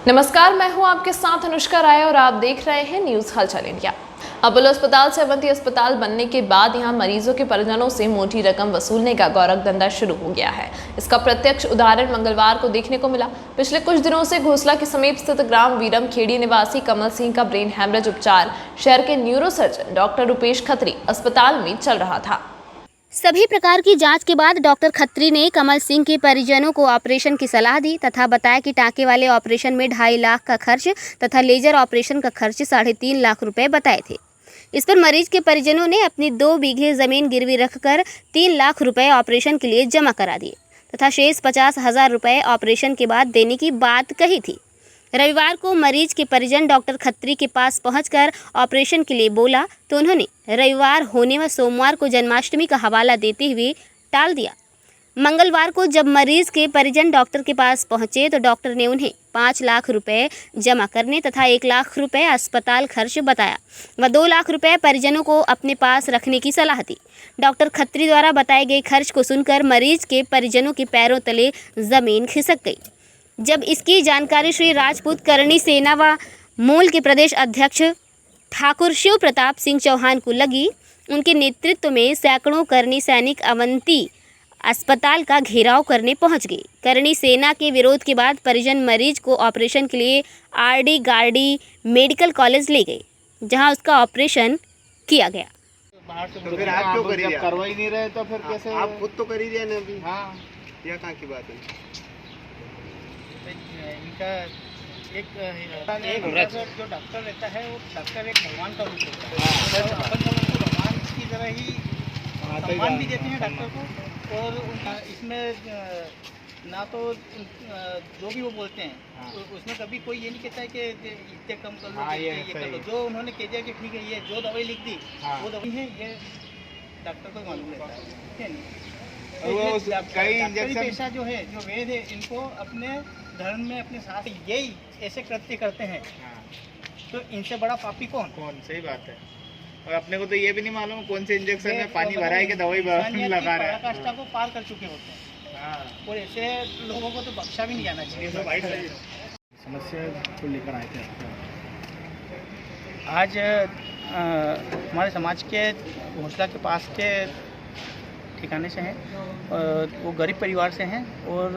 नमस्कार, मैं हूं आपके साथ अनुष्का राय और आप देख रहे हैं न्यूज हलचल इंडिया। अपोलो अस्पताल से अवंती अस्पताल बनने के बाद यहां मरीजों के परिजनों से मोटी रकम वसूलने का गौरव धंधा शुरू हो गया है। इसका प्रत्यक्ष उदाहरण मंगलवार को देखने को मिला। पिछले कुछ दिनों से घोसला के समीप स्थित ग्राम वीरम खेड़ी निवासी कमल सिंह का ब्रेन हैमरेज उपचार शहर के न्यूरोसर्जन डॉक्टर रुपेश खत्री अस्पताल में चल रहा था। सभी प्रकार की जांच के बाद डॉक्टर खत्री ने कमल सिंह के परिजनों को ऑपरेशन की सलाह दी तथा बताया कि टाँके वाले ऑपरेशन में 2.5 लाख का खर्च तथा लेजर ऑपरेशन का खर्च 3.5 लाख रुपए बताए थे। इस पर मरीज के परिजनों ने अपनी 2 बीघे जमीन गिरवी रखकर 3 लाख रुपए ऑपरेशन के लिए जमा करा दिए तथा शेष 50,000 रुपए ऑपरेशन के बाद देने की बात कही थी। रविवार को मरीज के परिजन डॉक्टर खत्री के पास पहुंचकर ऑपरेशन के लिए बोला तो उन्होंने रविवार होने व सोमवार को जन्माष्टमी का हवाला देते हुए टाल दिया। मंगलवार को जब मरीज के परिजन डॉक्टर के पास पहुंचे तो डॉक्टर ने उन्हें 5 लाख रुपए जमा करने तथा 1 लाख रुपए अस्पताल खर्च बताया व 2 लाख रुपए परिजनों को अपने पास रखने की सलाह दी। डॉक्टर खत्री द्वारा बताए गए खर्च को सुनकर मरीज के परिजनों के पैरों तले जमीन खिसक गई। जब इसकी जानकारी श्री राजपूत करणी सेना व मूल के प्रदेश अध्यक्ष ठाकुर शिव प्रताप सिंह चौहान को लगी, उनके नेतृत्व में सैकड़ों करणी सैनिक अवंती अस्पताल का घेराव करने पहुंच गए। करणी सेना के विरोध के बाद परिजन मरीज को ऑपरेशन के लिए आरडी गार्डी मेडिकल कॉलेज ले गए, जहां उसका ऑपरेशन किया गया। तो फिर आप क्यों करिए? करवा ही नहीं रहे तो फिर कैसे? आप खुद तो कर ही रहे हैं अभी। हाँ, यह कहाँ की बात है? इनका एक जो डॉक्टर रहता है वो डॉक्टर एक भगवान का रूप होता है। तो अपन लोग उनको भगवान की तरह ही सम्मान भी देते हैं डॉक्टर को। और इसमें ना तो जो भी वो बोलते हैं उसमें कभी कोई ये नहीं कहता है कि इतने कम कर लो, ये कर लो। जो उन्होंने कह दिया कि ठीक है, ये जो दवाई लिख दी वो दवाई है, ये डॉक्टर को मालूम रहता है, ठीक है नहीं? कई इंजेक्शन पेशा जो है, जो वेद है, इनको अपने धर्म में अपने साथ यही ऐसे कृत्य करते हैं। तो इनसे बड़ा पापी कौन? सही बात है। और अपने को तो ये भी नहीं मालूम कौन से इंजेक्शन में पानी भरा है कि दवाई लगा रहा है। पराकाष्ठा को पार कर चुके होते हैं। और ऐसे लोगों को तो बख्शा भी नहीं जाना चाहिए। समस्या को लेकर आए थे आज हमारे समाज के घोसला के पास के ठिकाने से हैं। वो गरीब परिवार से हैं और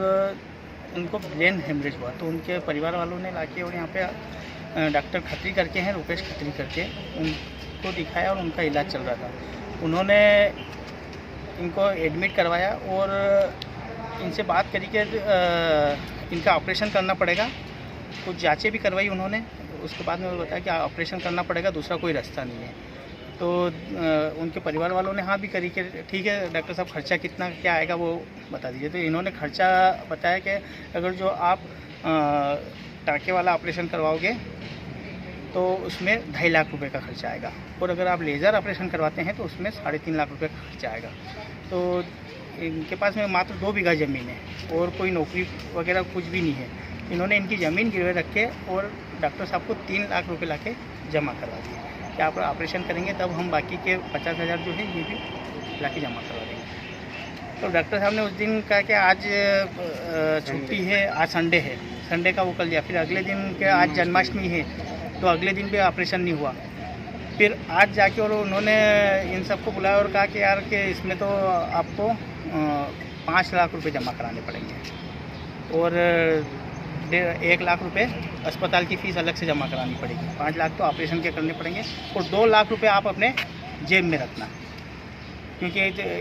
उनको ब्रेन हेमरेज हुआ, तो उनके परिवार वालों ने लाके और यहाँ पे डॉक्टर खत्री करके हैं, रुपेश खत्री करके, उनको दिखाया और उनका इलाज चल रहा था। उन्होंने इनको एडमिट करवाया और इनसे बात करी कि इनका ऑपरेशन करना पड़ेगा। कुछ जांचें भी करवाई उन्होंने। उसके बाद में बताया कि ऑपरेशन करना पड़ेगा, दूसरा कोई रास्ता नहीं है। तो उनके परिवार वालों ने हाँ भी करी कि ठीक है डॉक्टर साहब, खर्चा कितना क्या आएगा वो बता दीजिए। तो इन्होंने खर्चा बताया कि अगर जो आप टाँके वाला ऑपरेशन करवाओगे तो उसमें 2.5 लाख रुपए का खर्चा आएगा, और अगर आप लेज़र ऑपरेशन करवाते हैं तो उसमें 3.5 लाख रुपए का खर्चा आएगा। तो इनके पास में मात्र 2 बीघा ज़मीन है और कोई नौकरी वगैरह कुछ भी नहीं है। इन्होंने इनकी ज़मीन गिरवे रख के और डॉक्टर साहब को 3 लाख रुपये ला के जमा करवा दिए कि आप ऑपरेशन करेंगे तब हम बाकी के 50,000 जो है ये भी ला के जमा करवा देंगे। तो डॉक्टर साहब ने उस दिन कहा कि आज छुट्टी है, आज संडे है, संडे का वो कर लिया। फिर अगले दिन के आज जन्माष्टमी है तो अगले दिन भी ऑपरेशन नहीं हुआ। फिर आज जाके और उन्होंने इन सबको बुलाया और कहा कि यार कि इसमें तो आपको 5 लाख रुपए जमा कराने पड़ेंगे और 1 लाख रुपए अस्पताल की फ़ीस अलग से जमा करानी पड़ेगी। 5 लाख तो ऑपरेशन के करने पड़ेंगे और 2 लाख रुपए आप अपने जेब में रखना, क्योंकि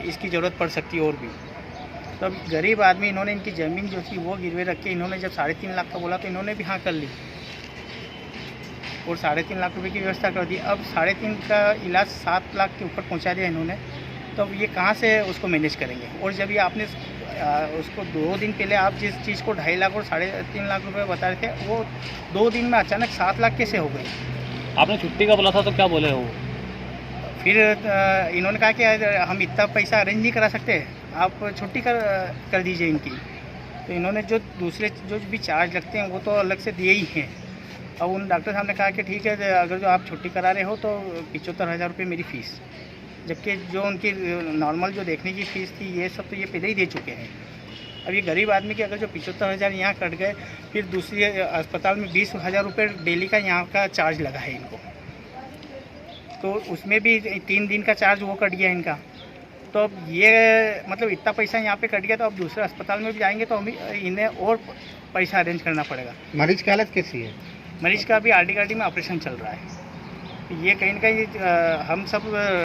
इसकी ज़रूरत पड़ सकती है और भी। तब गरीब आदमी, इन्होंने इनकी ज़मीन जो थी वो गिरवे रख के इन्होंने जब 3.5 लाख का बोला तो इन्होंने भी हाँ कर ली और 3.5 लाख रुपए की व्यवस्था कर दी। अब 3.5 का इलाज 7 लाख के ऊपर पहुँचा दिया इन्होंने, तो अब ये कहाँ से उसको मैनेज करेंगे? और जब ये आपने उसको 2 दिन पहले आप जिस चीज़ को 2.5 लाख और 3.5 लाख रुपए बता रहे थे, वो 2 दिन में अचानक 7 लाख कैसे हो गई? आपने छुट्टी का बोला था तो क्या बोले हो? फिर इन्होंने कहा कि हम इतना पैसा अरेंज नहीं करा सकते, आप छुट्टी कर दीजिए इनकी। तो इन्होंने जो दूसरे जो भी चार्ज लगते हैं वो तो अलग से दिए ही हैं। अब उन डॉक्टर साहब ने कहा कि ठीक है, अगर जो आप छुट्टी करा रहे हो तो 75,000 रुपये मेरी फ़ीस, जबकि जो उनकी नॉर्मल जो देखने की फ़ीस थी ये सब तो ये पहले ही दे चुके हैं। अब ये गरीब आदमी के अगर जो 75,000 यहाँ कट गए, फिर दूसरी अस्पताल में 20,000 रुपये डेली का यहाँ का चार्ज लगा है इनको, तो उसमें भी 3 दिन का चार्ज वो कट गया इनका। तो अब ये मतलब इतना पैसा यहाँ पे कट गया, तो अब दूसरे अस्पताल में भी जाएंगे तो हम इन्हें और पैसा अरेंज करना पड़ेगा। मरीज की हालत कैसी है? मरीज का अभी आरडी में ऑपरेशन चल रहा है। ये कहीं ना कहीं हम सब